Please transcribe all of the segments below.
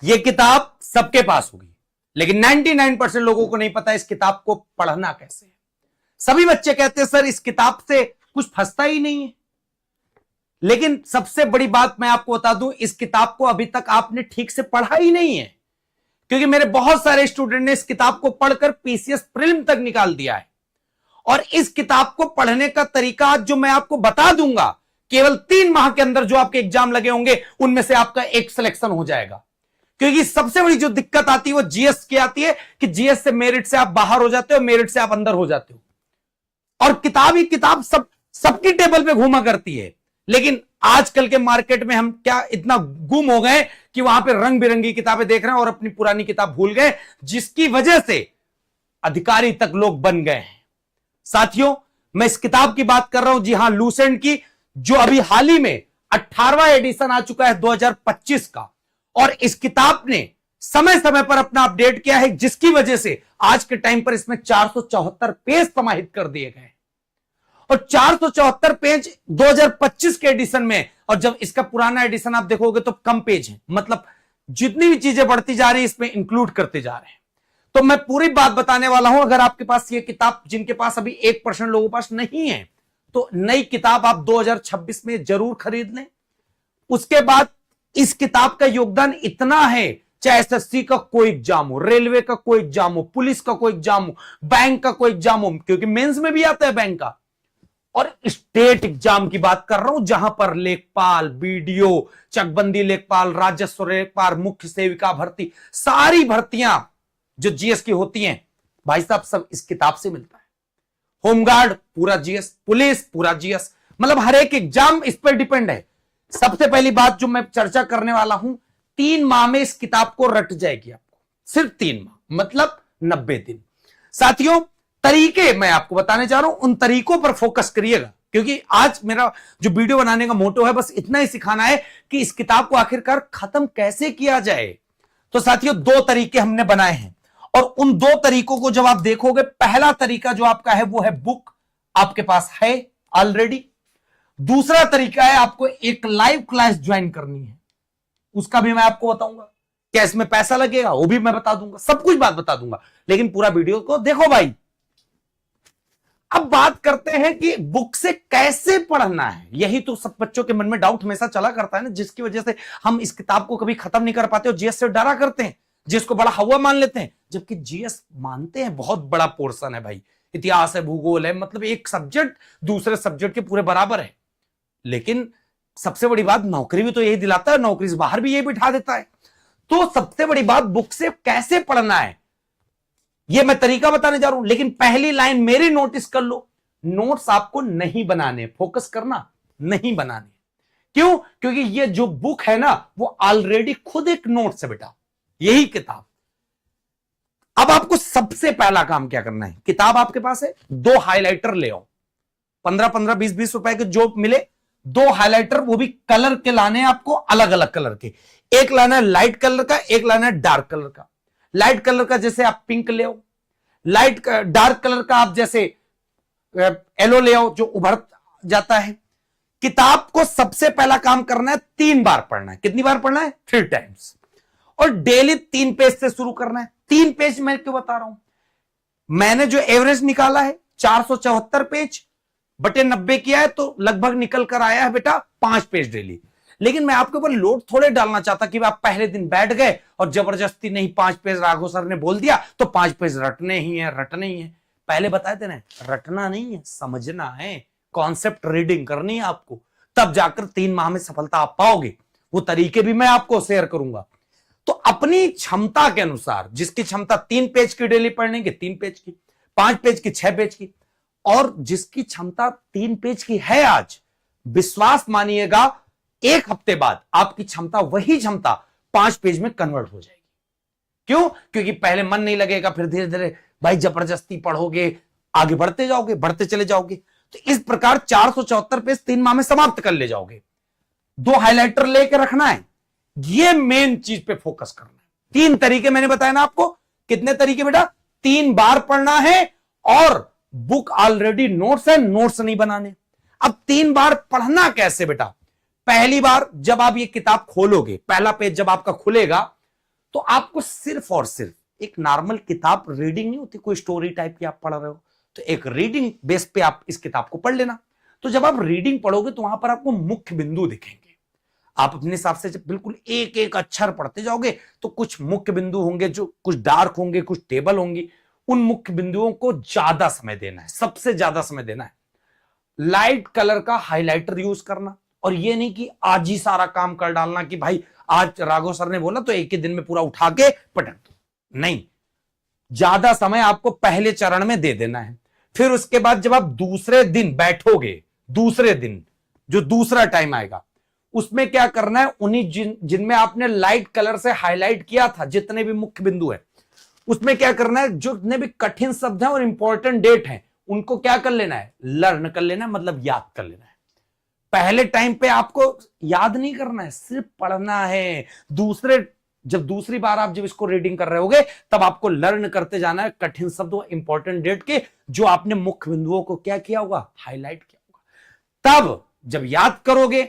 ये किताब सबके पास होगी, लेकिन 99% लोगों को नहीं पता इस किताब को पढ़ना कैसे है। सभी बच्चे कहते हैं सर इस किताब से कुछ फंसता ही नहीं है। लेकिन सबसे बड़ी बात मैं आपको बता दूं, इस किताब को अभी तक आपने ठीक से पढ़ा ही नहीं है, क्योंकि मेरे बहुत सारे स्टूडेंट ने इस किताब को पढ़कर पीसीएस प्रीलिम तक निकाल दिया है। और इस किताब को पढ़ने का तरीका आज जो मैं आपको बता दूंगा, केवल 3 माह के अंदर जो आपके एग्जाम लगे होंगे उनमें से आपका एक सिलेक्शन हो जाएगा। क्योंकि सबसे बड़ी जो दिक्कत आती है वो जीएस की आती है कि जीएस से मेरिट से आप बाहर हो जाते हो, मेरिट से आप अंदर हो जाते हो। और किताब ही किताब सबकी टेबल पे घूमा करती है। लेकिन आजकल के मार्केट में हम क्या इतना गुम हो गए कि वहां पे रंग बिरंगी किताबें देख रहे हैं और अपनी पुरानी किताब भूल गए, जिसकी वजह से अधिकारी तक लोग बन गए हैं। साथियों, मैं इस किताब की बात कर रहा हूं, जी हां, लूसेंट की, जो अभी हाल ही में 18वां एडिशन आ चुका है 2025 का। और इस किताब ने समय समय पर अपना अपडेट किया है, जिसकी वजह से आज के टाइम पर इसमें 474 पेज समाहित कर दिए गए। और 474 पेज 2025 के एडिशन में, और जब इसका पुराना एडिशन आप देखोगे तो कम पेज है। मतलब जितनी भी चीजें बढ़ती जा रही है इसमें इंक्लूड करते जा रहे हैं। तो मैं पूरी बात बताने वाला हूं। अगर आपके पास ये किताब, जिनके पास अभी 1% लोगों के पास नहीं है, तो नई किताब आप 2026 में जरूर खरीद लें। उसके बाद इस किताब का योगदान इतना है, चाहे एसएससी का कोई एग्जाम हो, रेलवे का कोई एग्जाम हो, पुलिस का कोई एग्जाम हो, बैंक का कोई एग्जाम हो, क्योंकि मेंस में भी आता है बैंक का, और स्टेट एग्जाम की बात कर रहा हूं, जहां पर लेखपाल, बीडीओ, चकबंदी लेखपाल, राजस्व लेखपाल, मुख्य सेविका भर्ती, सारी भर्तियां जो जीएस की होती हैं, भाई साहब सब इस किताब से मिलता है। होमगार्ड पूरा जीएस, पुलिस पूरा जीएस, मतलब हर एक एग्जाम इस पर डिपेंड है। सबसे पहली बात जो मैं चर्चा करने वाला हूं, 3 माह में इस किताब को रट जाएगी आपको, सिर्फ 3 माह, मतलब 90 दिन। साथियों, तरीके मैं आपको बताने जा रहा हूं, उन तरीकों पर फोकस करिएगा, क्योंकि आज मेरा जो वीडियो बनाने का मोटो है बस इतना ही सिखाना है कि इस किताब को आखिरकार खत्म कैसे किया जाए। तो साथियों, 2 तरीके हमने बनाए हैं, और उन 2 तरीकों को जब आप देखोगे, पहला तरीका जो आपका है वो है बुक, आपके पास है ऑलरेडी। दूसरा तरीका है आपको एक लाइव क्लास ज्वाइन करनी है, उसका भी मैं आपको बताऊंगा। क्या इसमें पैसा लगेगा वो भी मैं बता दूंगा, सब कुछ बात बता दूंगा, लेकिन पूरा वीडियो को देखो भाई। अब बात करते हैं कि बुक से कैसे पढ़ना है। यही तो सब बच्चों के मन में डाउट हमेशा चला करता है ना, जिसकी वजह से हम इस किताब को कभी खत्म नहीं कर पाते और जीएस से डरा करते हैं, जीएस को बड़ा हवा मान लेते हैं, जबकि जीएस मानते हैं बहुत बड़ा पोर्शन है भाई। इतिहास है, भूगोल है, मतलब एक सब्जेक्ट दूसरे सब्जेक्ट के पूरे बराबर है। लेकिन सबसे बड़ी बात, नौकरी भी तो यही दिलाता है, नौकरी से बाहर भी यही बिठा देता है। तो सबसे बड़ी बात, बुक से कैसे पढ़ना है ये मैं तरीका बताने जा रहा हूं। लेकिन पहली लाइन मेरी नोटिस कर लो, नोट्स आपको नहीं बनाने, फोकस करना नहीं बनाने। क्यों? क्योंकि ये जो बुक है ना वो ऑलरेडी खुद एक नोट्स है बेटा, यही किताब। अब आपको सबसे पहला काम क्या करना है, किताब आपके पास है, 2 हाइलाइटर ले आओ, 15-15, 20-20 रुपए के जो मिले, 2 हाइलाइटर, वो भी कलर के लाने हैं आपको, अलग अलग कलर के। एक लाना है लाइट कलर का, एक लाना है डार्क कलर का। लाइट कलर का जैसे आप पिंक ले आओ, डार्क कलर का आप जैसे येलो ले आओ जो उभर जाता है। किताब को सबसे पहला काम करना है 3 बार पढ़ना है। कितनी बार पढ़ना है? 3 टाइम्स। और डेली 3 पेज से शुरू करना है। 3 पेज मैं क्यों बता रहा हूं, मैंने जो एवरेज निकाला है 474 पेज बटे 90 किया है, तो लगभग निकल कर आया है बेटा 5 पेज डेली। लेकिन मैं आपके ऊपर लोड थोड़े डालना चाहता कि आप पहले दिन बैठ गए और जबरदस्ती नहीं 5 पेज राघव सर ने बोल दिया तो 5 पेज रटने ही है। पहले बताए थे ना, रटना नहीं है, समझना है, कॉन्सेप्ट रीडिंग करनी है आपको, तब जाकर 3 माह में सफलता आप पाओगे। वो तरीके भी मैं आपको शेयर करूंगा। तो अपनी क्षमता के अनुसार, जिसकी क्षमता 3 पेज की डेली पढ़ने की 3 पेज की, 5 पेज की 6 पेज की, और जिसकी क्षमता 3 पेज की है आज, विश्वास मानिएगा 1 हफ्ते बाद आपकी क्षमता, वही क्षमता 5 पेज में कन्वर्ट हो जाएगी। क्यों? क्योंकि पहले मन नहीं लगेगा, फिर धीरे धीरे भाई जबरदस्ती पढ़ोगे, आगे बढ़ते जाओगे, बढ़ते चले जाओगे। तो इस प्रकार 474 पेज 3 माह में समाप्त कर ले जाओगे। 2 हाइलाइटर लेके रखना है, ये मेन चीज पे फोकस करना है। 3 तरीके मैंने बताया ना आपको। कितने तरीके बेटा? 3 बार पढ़ना है, और बुक ऑलरेडी नोट्स है, नोट्स नहीं बनाने। अब 3 बार पढ़ना कैसे बेटा? पहली बार जब आप ये किताब खोलोगे, पहला पेज जब आपका खुलेगा, तो आपको सिर्फ और सिर्फ एक नॉर्मल किताब रीडिंग नहीं होती, कोई स्टोरी टाइप की आप पढ़ रहे हो, तो एक रीडिंग बेस पे आप इस किताब को पढ़ लेना। तो जब आप रीडिंग पढ़ोगे तो वहां पर आपको मुख्य बिंदु दिखेंगे। आप अपने हिसाब से जब बिल्कुल एक एक अक्षर पढ़ते जाओगे तो कुछ मुख्य बिंदु होंगे जो कुछ डार्क होंगे, कुछ टेबल होंगी। उन मुख्य बिंदुओं को ज्यादा समय देना है, सबसे ज्यादा समय देना है। लाइट कलर का हाइलाइटर यूज करना, और ये नहीं कि आज ही सारा काम कर डालना कि भाई आज राघव सर ने बोला तो एक ही दिन में पूरा उठा के पटक दो। नहीं, ज्यादा समय आपको पहले चरण में दे देना है। फिर उसके बाद जब आप दूसरे दिन बैठोगे, दूसरे दिन जो दूसरा टाइम आएगा उसमें क्या करना है, उन्हीं जिनमें आपने लाइट कलर से हाईलाइट किया था जितने भी मुख्य बिंदु है, उसमें क्या करना है, जो जितने भी कठिन शब्द हैं और इंपॉर्टेंट डेट हैं उनको क्या कर लेना है, लर्न कर लेना है, मतलब याद कर लेना है। पहले टाइम पे आपको याद नहीं करना है, सिर्फ पढ़ना है। जब दूसरी बार आप जब इसको रीडिंग कर रहे होगे तब आपको लर्न करते जाना है कठिन शब्द और इंपॉर्टेंट डेट के, जो आपने मुख्य बिंदुओं को क्या किया होगा, हाईलाइट किया होगा। तब जब याद करोगे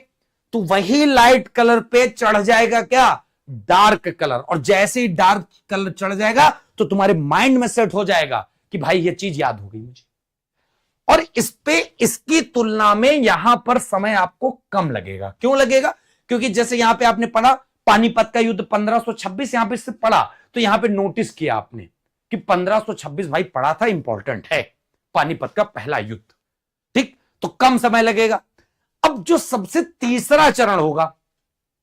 तो वही लाइट कलर पे चढ़ जाएगा क्या, डार्क कलर, और जैसे ही डार्क कलर चढ़ जाएगा तो तुम्हारे माइंड में सेट हो जाएगा कि भाई ये चीज याद हो गई मुझे। और इस पे इसकी तुलना में यहां पर समय आपको कम लगेगा। क्यों लगेगा, क्योंकि जैसे यहां पे आपने पढ़ा पानीपत का युद्ध 1526, यहां पे से पढ़ा तो यहां पे नोटिस किया आपने कि 1526 भाई पढ़ा था, इंपॉर्टेंट है, पानीपत का पहला युद्ध, ठीक, तो कम समय लगेगा। अब जो सबसे तीसरा चरण होगा,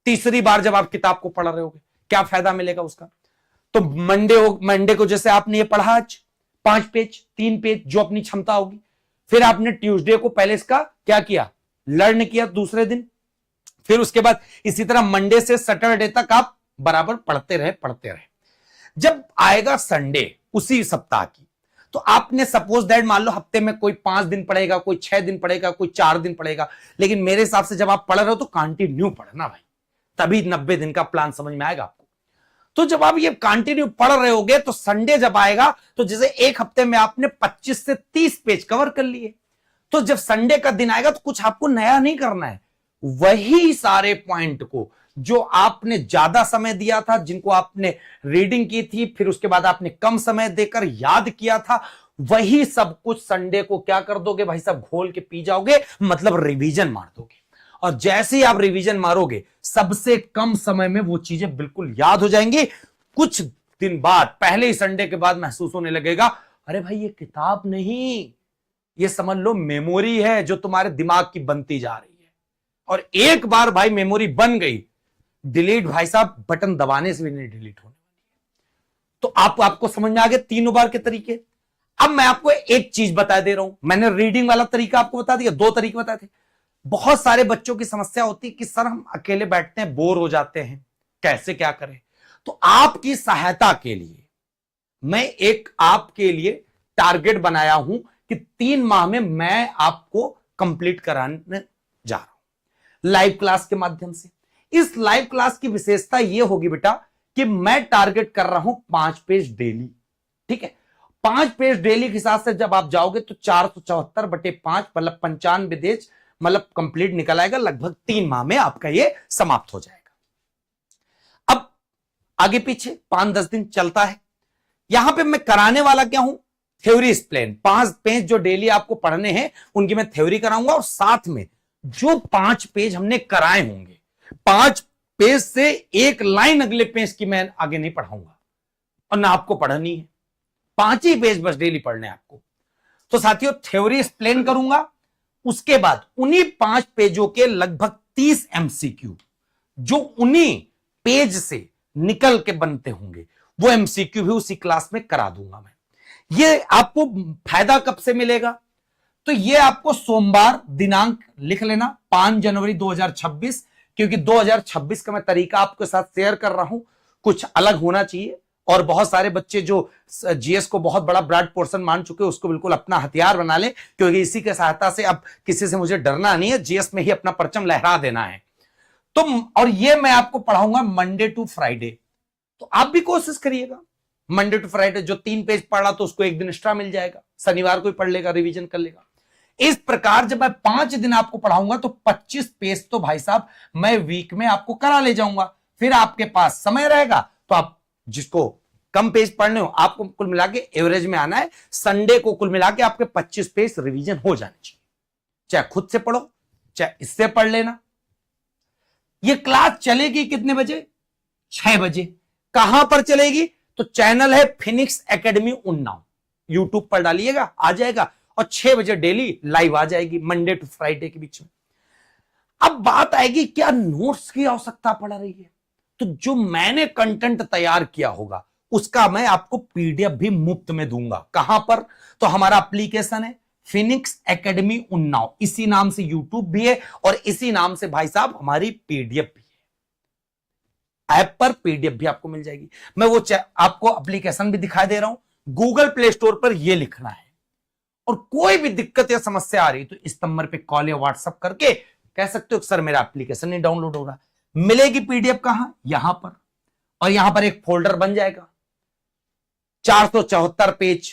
तीसरी बार जब आप किताब को पढ़ रहे होगे, क्या फायदा मिलेगा उसका, तो मंडे को जैसे आपने ये पढ़ा आज 5 पेज 3 पेज जो अपनी क्षमता होगी, फिर आपने ट्यूसडे को पहले इसका क्या किया, लर्न किया दूसरे दिन, फिर उसके बाद इसी तरह मंडे से सैटरडे तक आप बराबर पढ़ते रहे। जब आएगा संडे उसी सप्ताह की, तो आपने सपोज दैट मान लो हफ्ते में कोई 5 दिन पढ़ेगा, कोई 6 दिन पढ़ेगा, कोई 4 दिन पढ़ेगा, लेकिन मेरे हिसाब से जब आप पढ़ रहे हो तो कंटिन्यू पढ़ना भाई, तभी 90 दिन का प्लान समझ में आएगा आपको। तो जब आप ये कंटिन्यू पढ़ रहे होगे तो संडे जब आएगा तो जैसे एक हफ्ते में आपने 25 से 30 पेज कवर कर लिए, तो जब संडे का दिन आएगा तो कुछ आपको नया नहीं करना है, वही सारे पॉइंट को जो आपने ज्यादा समय दिया था, जिनको आपने रीडिंग की थी, फिर उसके बाद आपने कम समय देकर याद किया था, वही सब कुछ संडे को क्या कर दोगे भाई साहब, घोल के पी जाओगे, मतलब रिवीजन मार दोगे। और जैसे ही आप रिवीजन मारोगे सबसे कम समय में वो चीजें बिल्कुल याद हो जाएंगी। कुछ दिन बाद, पहले ही संडे के बाद महसूस होने लगेगा, अरे भाई ये किताब नहीं, ये समझ लो मेमोरी है जो तुम्हारे दिमाग की बनती जा रही है। और एक बार भाई मेमोरी बन गई, डिलीट भाई साहब बटन दबाने से भी नहीं डिलीट होने वाली है। तो आपको समझ में आ गए तीनों बार के तरीके। अब मैं आपको एक चीज बता दे रहा हूं, मैंने रीडिंग वाला तरीका आपको बता दिया, 2 तरीके बताए थे। बहुत सारे बच्चों की समस्या होती है कि सर हम अकेले बैठते हैं, बोर हो जाते हैं, कैसे क्या करें। तो आपकी सहायता के लिए मैं एक आपके लिए टारगेट बनाया हूं कि 3 माह में मैं आपको कंप्लीट कराने जा रहा हूं लाइव क्लास के माध्यम से। इस लाइव क्लास की विशेषता यह होगी बेटा कि मैं टारगेट कर रहा हूं 5 पेज डेली, ठीक है। 5 पेज डेली के हिसाब से जब आप जाओगे तो 474/5 मतलब 95 पेज मतलब कंप्लीट निकल आएगा। लगभग 3 माह में आपका ये समाप्त हो जाएगा। अब आगे पीछे 5-10 दिन चलता है। यहां पे मैं कराने वाला क्या हूं, थ्योरी एक्सप्लेन। 5 पेज जो डेली आपको पढ़ने हैं उनकी मैं थ्योरी कराऊंगा, और साथ में जो 5 पेज हमने कराए होंगे, 5 पेज से एक लाइन अगले पेज की मैं आगे नहीं पढ़ाऊंगा, और ना आपको पढ़नी है, 5 ही पेज बस डेली पढ़ने आपको। तो साथियों थ्योरी एक्सप्लेन करूंगा, उसके बाद उन्हीं 5 पेजों के लगभग 30 एमसीक्यू जो उन्हीं पेज से निकल के बनते होंगे, वो एमसीक्यू भी उसी क्लास में करा दूंगा मैं। ये आपको फायदा कब से मिलेगा, तो ये आपको सोमवार दिनांक लिख लेना 5 जनवरी 2026, क्योंकि 2026 का मैं तरीका आपके साथ शेयर कर रहा हूं, कुछ अलग होना चाहिए। और बहुत सारे बच्चे जो जीएस को बहुत बड़ा ब्रॉड पोर्शन मान चुके हैं उसको बिल्कुल अपना हथियार बना ले, क्योंकि इसी के सहायता से अब किसी से मुझे डरना नहीं है, जीएस में ही अपना परचम लहरा देना है। तो और ये मैं आपको पढ़ाऊंगा मंडे टू फ्राइडे, तो आप भी कोशिश करिएगा मंडे टू फ्राइडे। जो 3 पेज पढ़ा तो उसको एक दिन एक्स्ट्रा मिल जाएगा, शनिवार को ही पढ़ लेगा, रिवीजन कर लेगा। इस प्रकार जब मैं 5 दिन आपको पढ़ाऊंगा तो 25 पेज तो भाई साहब मैं वीक में आपको करा ले जाऊंगा। फिर आपके पास समय रहेगा तो आप जिसको कम पेज पढ़ने हो, आपको कुल मिला के एवरेज में आना है। संडे को कुल मिला के आपके 25 पेज रिवीजन हो जाने चाहिए, चाहे खुद से पढ़ो चाहे इससे पढ़ लेना। ये क्लास चलेगी कितने बजे? 6 बजे। कहां पर चलेगी? तो चैनल है फिनिक्स एकेडमी उन्नाव, यूट्यूब पर डालिएगा आ जाएगा, और 6 बजे डेली लाइव आ जाएगी, मंडे टू फ्राइडे के बीच में। अब बात आएगी क्या नोट्स की आवश्यकता पड़ रही है? तो जो मैंने कंटेंट तैयार किया होगा उसका मैं आपको पीडीएफ भी मुफ्त में दूंगा। कहां पर? तो हमारा एप्लीकेशन है फिनिक्स एकेडमी उन्नाव, इसी नाम से यूट्यूब भी है और इसी नाम से भाई साहब हमारी पीडीएफ भी है। ऐप पर पीडीएफ भी आपको मिल जाएगी। मैं वो आपको एप्लीकेशन भी दिखाई दे रहा हूं, गूगल प्ले स्टोर पर यह लिखना है, और कोई भी दिक्कत या समस्या आ रही तो इस नंबर पे कॉल या व्हाट्सएप करके कह सकते हो सर मेरा एप्लीकेशन नहीं डाउनलोड हो रहा। मिलेगी पीडीएफ कहां? यहां पर, और यहां पर एक फोल्डर बन जाएगा, 474 पेज,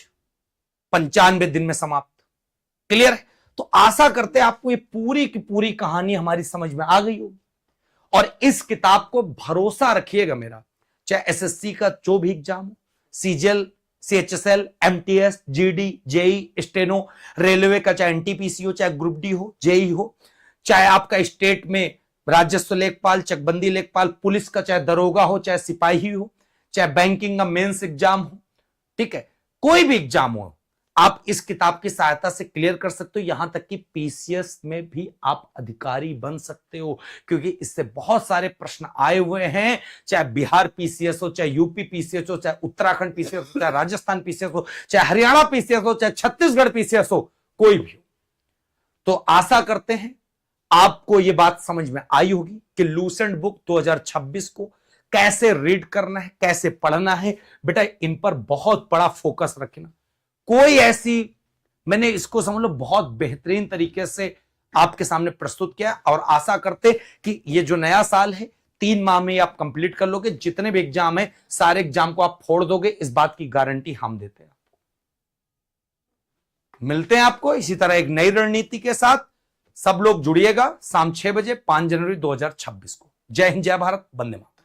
95 दिन में समाप्त। क्लियर है? तो आशा करते हैं आपको ये पूरी की पूरी कहानी हमारी समझ में आ गई होगी, और इस किताब को भरोसा रखिएगा मेरा, चाहे एसएससी का जो भी एग्जाम हो, CGL, CHSL, MTS, GD, JE, steno, railway का चाहे एनटीपीसी हो, चाहे ग्रुप डी हो, जेई हो, चाहे आपका स्टेट में राजस्व लेखपाल, चकबंदी लेखपाल, पुलिस का चाहे दरोगा हो, चाहे सिपाही हो, चाहे बैंकिंग का मेंस एग्जाम हो, ठीक है, कोई भी एग्जाम हो, आप इस किताब की सहायता से क्लियर कर सकते हो। यहां तक कि पीसीएस में भी आप अधिकारी बन सकते हो, क्योंकि इससे बहुत सारे प्रश्न आए हुए हैं, चाहे बिहार पीसीएस हो, चाहे यूपी पीसीएस हो, चाहे उत्तराखंड पीसीएस हो, चाहे राजस्थान पीसीएस हो, चाहे हरियाणा पीसीएस हो, चाहे छत्तीसगढ़ पीसीएस हो, कोई भी हो। तो आशा करते हैं आपको यह बात समझ में आई होगी कि लूसेंट बुक 2026 को कैसे रीड करना है, कैसे पढ़ना है। बेटा इन पर बहुत बड़ा फोकस रखना। कोई ऐसी, मैंने इसको समझ लो बहुत बेहतरीन तरीके से आपके सामने प्रस्तुत किया, और आशा करते कि ये जो नया साल है 3 माह में आप कंप्लीट कर लोगे। जितने भी एग्जाम है सारे एग्जाम को आप फोड़ दोगे, इस बात की गारंटी हम देते हैं आपको। मिलते हैं आपको इसी तरह एक नई रणनीति के साथ। सब लोग जुड़िएगा शाम 6 बजे 5 जनवरी 2026 को। जय हिंद, जय भारत, वंदे मातरम।